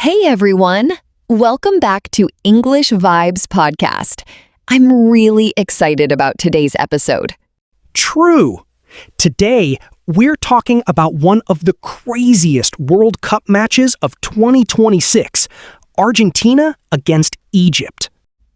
Hey everyone! Welcome back to English Vibes Podcast. I'm really excited about today's episode. True. Today, we're talking about one of the craziest World Cup matches of 2026, Argentina against Egypt.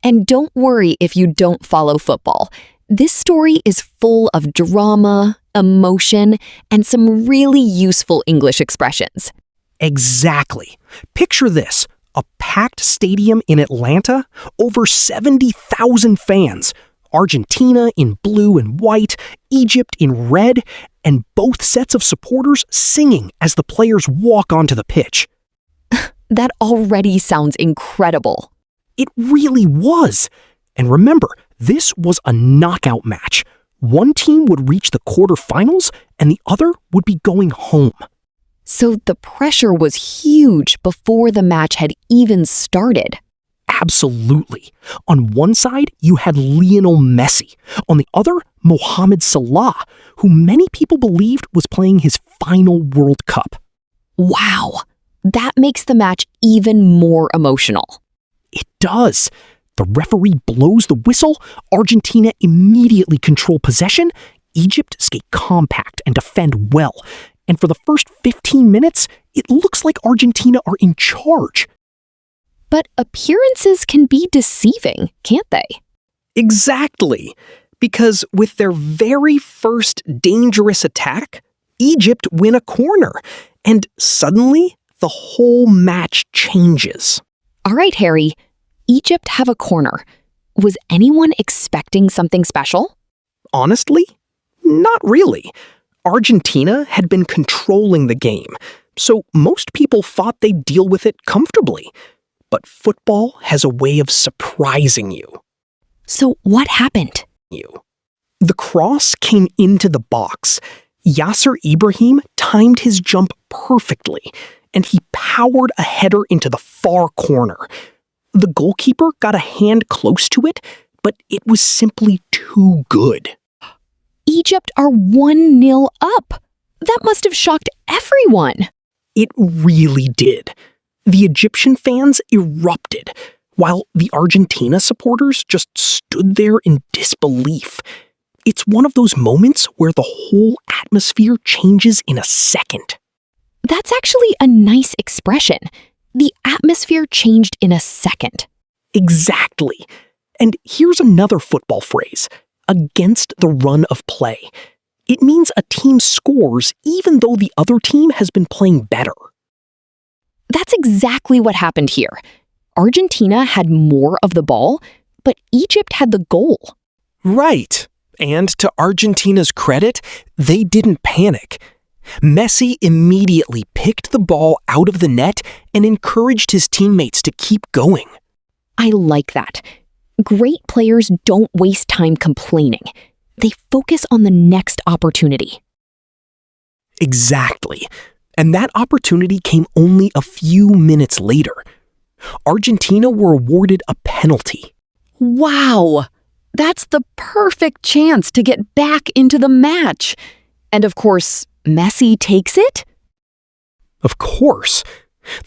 And don't worry if you don't follow football. This story is full of drama, emotion, and some really useful English expressions. Exactly. Picture this, a packed stadium in Atlanta, over 70,000 fans, Argentina in blue and white, Egypt in red, and both sets of supporters singing as the players walk onto the pitch. That already sounds incredible. It really was. And remember, this was a knockout match. One team would reach the quarterfinals and the other would be going home. So the pressure was huge before the match had even started. Absolutely. On one side, you had Lionel Messi. On the other, Mohamed Salah, who many people believed was playing his final World Cup. Wow, that makes the match even more emotional. It does. The referee blows the whistle, Argentina immediately control possession, Egypt stay compact and defend well. And for the first 15 minutes, it looks like Argentina are in charge. But appearances can be deceiving, can't they? Exactly. Because with their very first dangerous attack, Egypt win a corner. And suddenly, the whole match changes. All right, Harry. Egypt have a corner. Was anyone expecting something special? Honestly, not really. Argentina had been controlling the game, so most people thought they'd deal with it comfortably. But football has a way of surprising you. So what happened? The cross came into the box. Yasser Ibrahim timed his jump perfectly, and he powered a header into the far corner. The goalkeeper got a hand close to it, but it was simply too good. Egypt are 1-0 up. That must have shocked everyone. It really did. The Egyptian fans erupted, while the Argentina supporters just stood there in disbelief. It's one of those moments where the whole atmosphere changes in a second. That's actually a nice expression. The atmosphere changed in a second. Exactly. And here's another football phrase. Against the run of play. It means a team scores even though the other team has been playing better. That's exactly what happened here. Argentina had more of the ball, but Egypt had the goal. Right. And to Argentina's credit, they didn't panic. Messi immediately picked the ball out of the net and encouraged his teammates to keep going. I like that. Great players don't waste time complaining. They focus on the next opportunity. Exactly. And that opportunity came only a few minutes later. Argentina were awarded a penalty. Wow! That's the perfect chance to get back into the match. And of course, Messi takes it? Of course.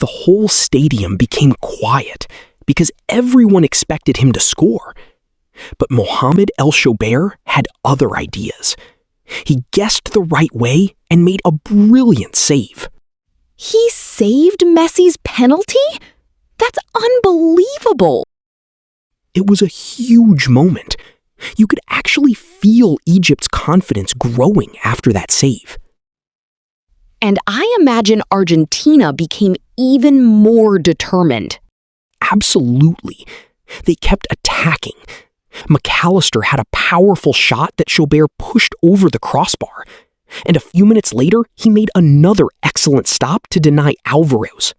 The whole stadium became quiet because everyone expected him to score. But Mohamed El Shobair had other ideas. He guessed the right way and made a brilliant save. He saved Messi's penalty? That's unbelievable! It was a huge moment. You could actually feel Egypt's confidence growing after that save. And I imagine Argentina became even more determined. Absolutely. They kept attacking. McAllister had a powerful shot that Shobair pushed over the crossbar. And a few minutes later, he made another excellent stop to deny Alvarez.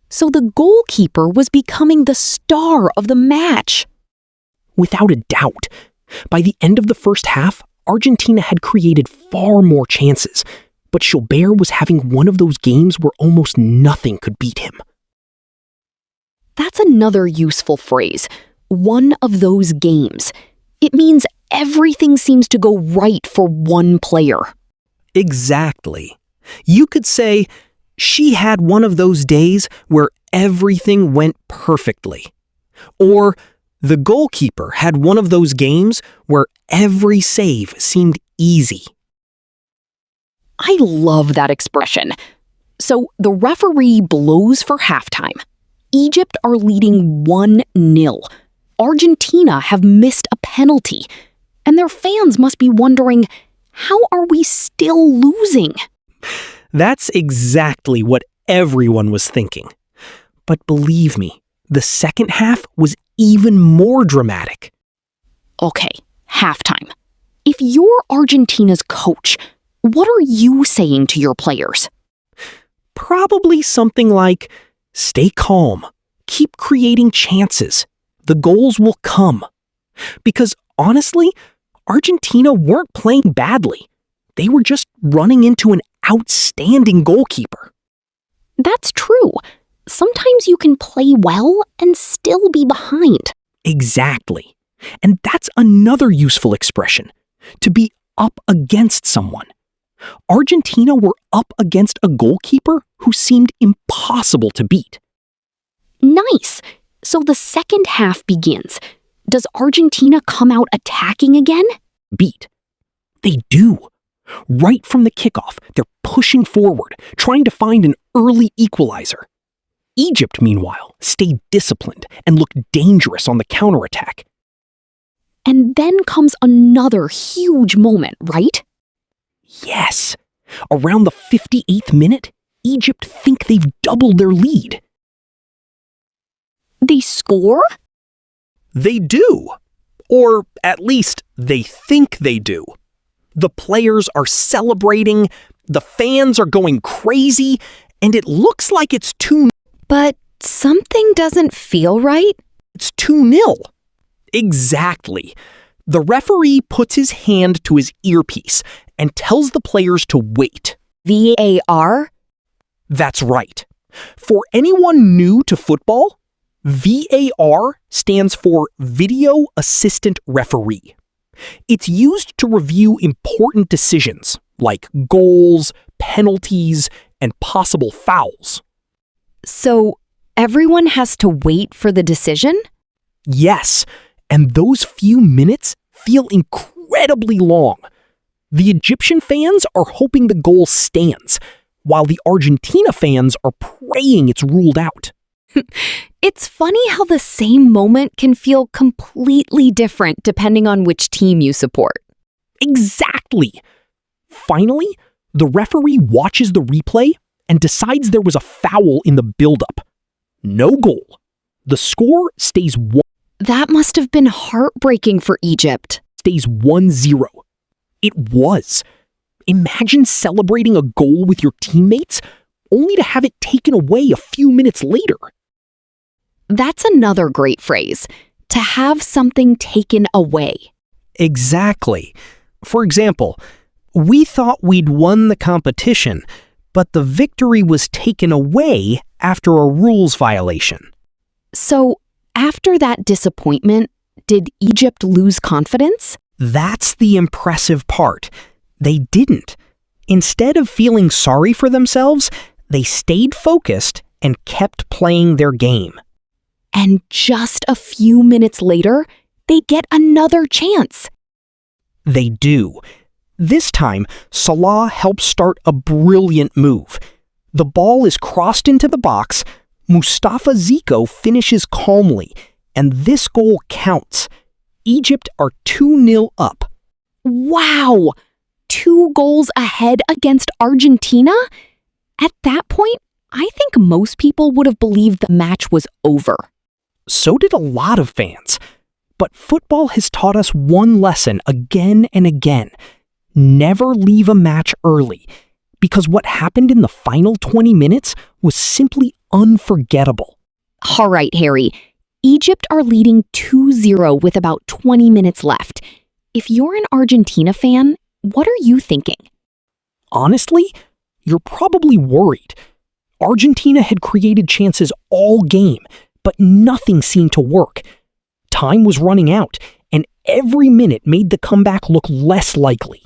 So the goalkeeper was becoming the star of the match. Without a doubt. By the end of the first half, Argentina had created far more chances, but Shobair was having one of those games where almost nothing could beat him. That's another useful phrase. One of those games. It means everything seems to go right for one player. Exactly. You could say, She had one of those days where everything went perfectly. Or the goalkeeper had one of those games where every save seemed easy. I love that expression. So the referee blows for halftime. Egypt are leading 1-0. Argentina have missed a penalty. And their fans must be wondering, how are we still losing? That's exactly what everyone was thinking. But believe me, the second half was even more dramatic. Okay, halftime. If you're Argentina's coach, what are you saying to your players? Probably something like, stay calm, keep creating chances, the goals will come. Because honestly, Argentina weren't playing badly. They were just running into an outstanding goalkeeper. That's true. Sometimes you can play well and still be behind. Exactly. And that's another useful expression, to be up against someone. Argentina were up against a goalkeeper who seemed impossible to beat. Nice. So the second half begins. Does Argentina come out attacking again? Beat. They do. Right from the kickoff, they're pushing forward, trying to find an early equalizer. Egypt, meanwhile, stayed disciplined and looked dangerous on the counterattack. And then comes another huge moment, right? Yes. Around the 58th minute, Egypt think they've doubled their lead. They score? They do. Or at least they think they do. The players are celebrating, the fans are going crazy, and it looks like it's 2-0. But something doesn't feel right. It's 2-0. Exactly. The referee puts his hand to his earpiece and tells the players to wait. VAR? That's right. For anyone new to football, VAR stands for Video Assistant Referee. It's used to review important decisions like goals, penalties, and possible fouls. So everyone has to wait for the decision? Yes, and those few minutes feel incredibly long. The Egyptian fans are hoping the goal stands, while the Argentina fans are praying it's ruled out. It's funny how the same moment can feel completely different depending on which team you support. Exactly. Finally, the referee watches the replay and decides there was a foul in the build-up. No goal. The score stays 1. That must have been heartbreaking for Egypt. Stays 1-0. It was. Imagine celebrating a goal with your teammates only to have it taken away a few minutes later. That's another great phrase, to have something taken away. Exactly. For example, we thought we'd won the competition, but the victory was taken away after a rules violation. So, after that disappointment, did Egypt lose confidence? That's the impressive part. They didn't. Instead of feeling sorry for themselves, they stayed focused and kept playing their game. And just a few minutes later, they get another chance. They do. This time, Salah helps start a brilliant move. The ball is crossed into the box, Mustafa Zico finishes calmly, and this goal counts. Egypt are 2-0 up. Wow! 2 goals ahead against Argentina? At that point, I think most people would have believed the match was over. So did a lot of fans. But football has taught us one lesson again and again. Never leave a match early, because what happened in the final 20 minutes was simply unforgettable. All right, Harry. Egypt are leading 2-0 with about 20 minutes left. If you're an Argentina fan, what are you thinking? Honestly, you're probably worried. Argentina had created chances all game, but nothing seemed to work. Time was running out, and every minute made the comeback look less likely.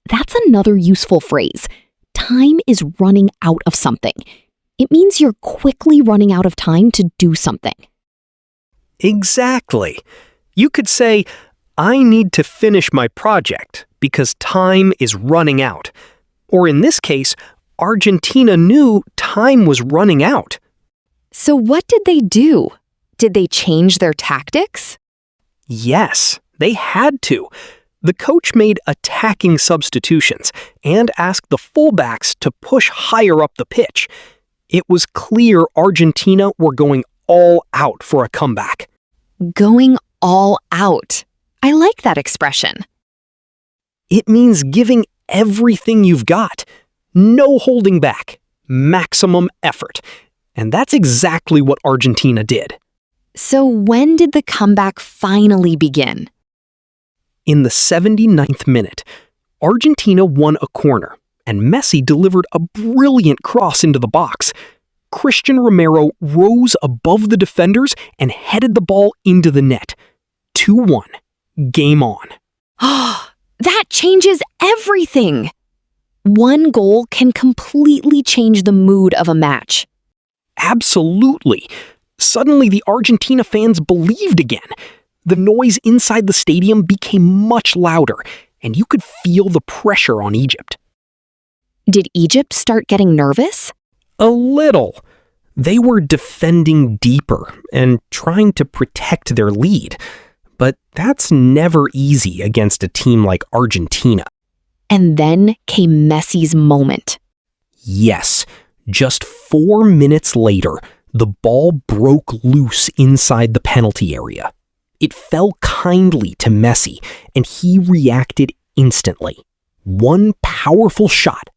That's another useful phrase. time is running out of something. It means you're quickly running out of time to do something. Exactly. You could say, I need to finish my project because time is running out. Or in this case, Argentina knew time was running out. So what did they do? Did they change their tactics? Yes, they had to. The coach made attacking substitutions and asked the fullbacks to push higher up the pitch. It was clear Argentina were going all out for a comeback. Going all out. I like that expression. It means giving everything you've got. No holding back. Maximum effort. And that's exactly what Argentina did. So when did the comeback finally begin? In the 79th minute, Argentina won a corner, and Messi delivered a brilliant cross into the box. Christian Romero rose above the defenders and headed the ball into the net. 2-1. Game on. That changes everything. One goal can completely change the mood of a match. Absolutely. Suddenly, the Argentina fans believed again. The noise inside the stadium became much louder, and you could feel the pressure on Egypt. Did Egypt start getting nervous? A little. They were defending deeper and trying to protect their lead. But that's never easy against a team like Argentina. And then came Messi's moment. Yes, just 4 minutes later, the ball broke loose inside the penalty area. It fell kindly to Messi, and he reacted instantly. One powerful shot.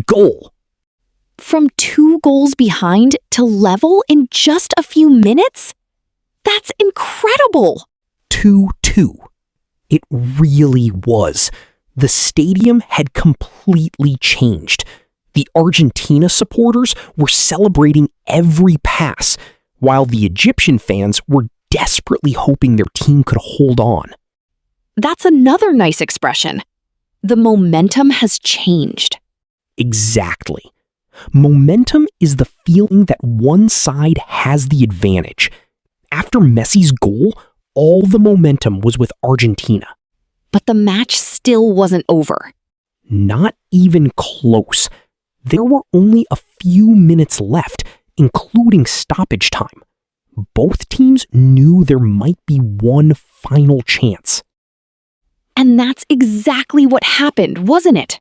Goal. From 2 goals behind to level in just a few minutes? That's incredible! 2-2. It really was. The stadium had completely changed. The Argentina supporters were celebrating every pass, while the Egyptian fans were desperately hoping their team could hold on. That's another nice expression. The momentum has changed. Exactly. Momentum is the feeling that one side has the advantage. After Messi's goal, all the momentum was with Argentina. But the match still wasn't over. Not even close. There were only a few minutes left, including stoppage time. Both teams knew there might be one final chance. And that's exactly what happened, wasn't it?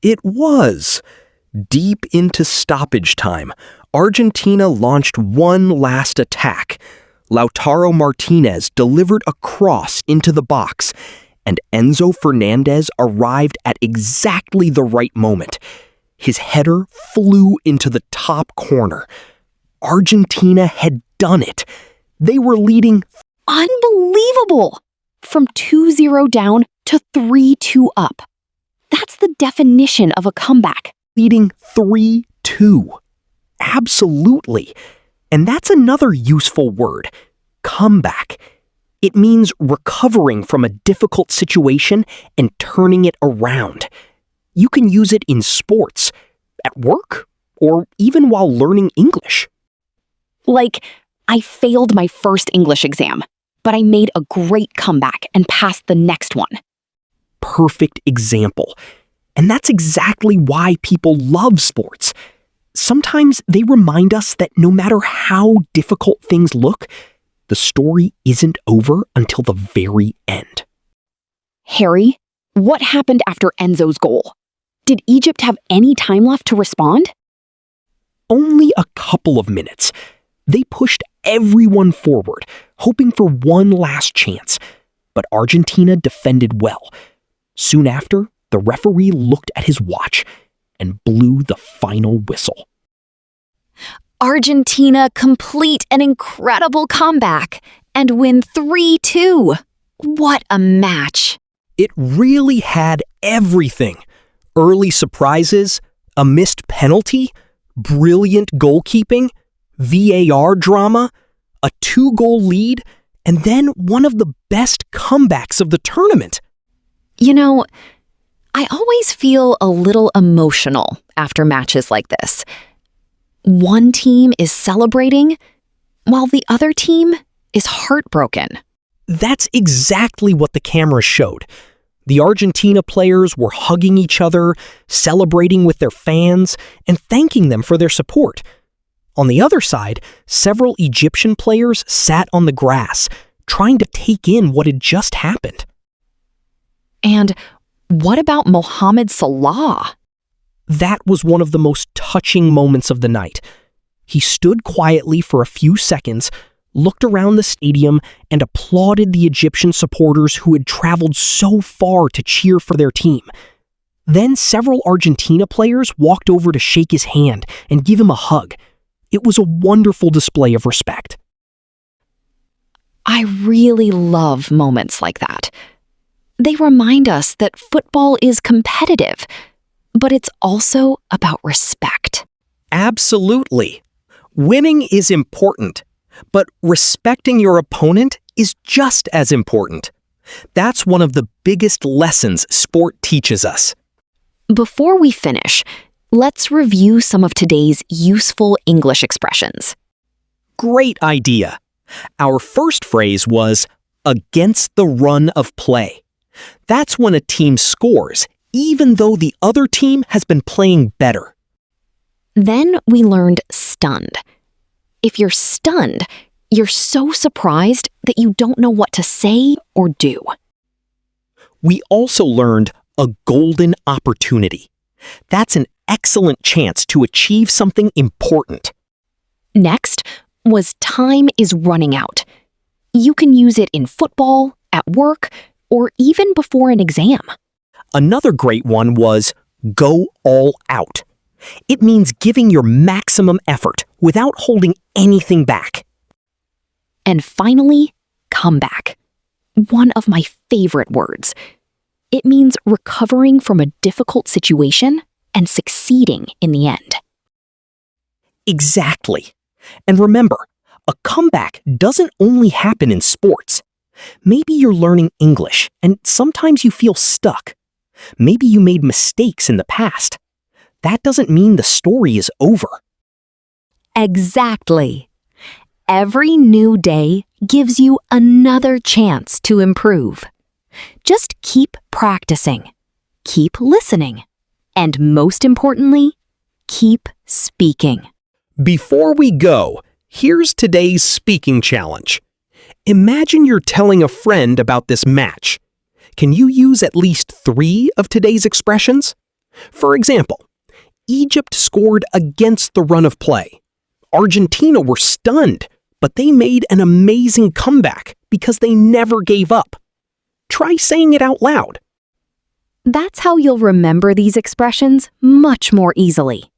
It was. Deep into stoppage time, Argentina launched one last attack. Lautaro Martinez delivered a cross into the box, and Enzo Fernandez arrived at exactly the right moment. His header flew into the top corner. Argentina had done it. They were leading. Unbelievable! From 2-0 down to 3-2 up. That's the definition of a comeback. Leading 3-2. Absolutely. And that's another useful word, comeback. It means recovering from a difficult situation and turning it around. You can use it in sports, at work, or even while learning English. Like, I failed my first English exam, but I made a great comeback and passed the next one. Perfect example. And that's exactly why people love sports. Sometimes they remind us that no matter how difficult things look, the story isn't over until the very end. Harry, what happened after Enzo's goal? Did Egypt have any time left to respond? Only a couple of minutes. They pushed everyone forward, hoping for one last chance. But Argentina defended well. Soon after, the referee looked at his watch and blew the final whistle. Argentina complete an incredible comeback and win 3-2. What a match. It really had everything. Early surprises, a missed penalty, brilliant goalkeeping, VAR drama, a 2-goal lead, and then one of the best comebacks of the tournament. You know, I always feel a little emotional after matches like this. One team is celebrating, while the other team is heartbroken. That's exactly what the camera showed. The Argentina players were hugging each other, celebrating with their fans, and thanking them for their support. On the other side, several Egyptian players sat on the grass, trying to take in what had just happened. And what about Mohamed Salah? That was one of the most touching moments of the night. He stood quietly for a few seconds, looked around the stadium, and applauded the Egyptian supporters who had traveled so far to cheer for their team. Then several Argentina players walked over to shake his hand and give him a hug. It was a wonderful display of respect. I really love moments like that. They remind us that football is competitive, but it's also about respect. Absolutely. Winning is important, but respecting your opponent is just as important. That's one of the biggest lessons sport teaches us. Before we finish, let's review some of today's useful English expressions. Great idea. Our first phrase was against the run of play. That's when a team scores, even though the other team has been playing better. Then we learned stunned. If you're stunned, you're so surprised that you don't know what to say or do. We also learned a golden opportunity. That's an excellent chance to achieve something important. Next was time is running out. You can use it in football, at work, or even before an exam. Another great one was go all out. It means giving your maximum effort without holding anything back. And finally, comeback. One of my favorite words. It means recovering from a difficult situation and succeeding in the end. Exactly. And remember, a comeback doesn't only happen in sports. Maybe you're learning English and sometimes you feel stuck. Maybe you made mistakes in the past. That doesn't mean the story is over. Exactly. Every new day gives you another chance to improve. Just keep practicing, keep listening, and most importantly, keep speaking. Before we go, here's today's speaking challenge. Imagine you're telling a friend about this match. Can you use at least 3 of today's expressions? For example, Egypt scored against the run of play. Argentina were stunned, but they made an amazing comeback because they never gave up. Try saying it out loud. That's how you'll remember these expressions much more easily.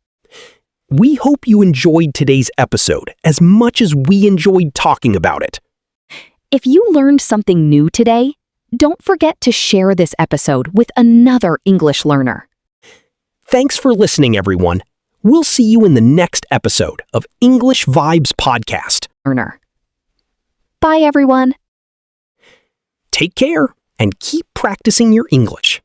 We hope you enjoyed today's episode as much as we enjoyed talking about it. If you learned something new today, don't forget to share this episode with another English learner. Thanks for listening, everyone. We'll see you in the next episode of English Vibes Podcast. Bye, everyone. Take care and keep practicing your English.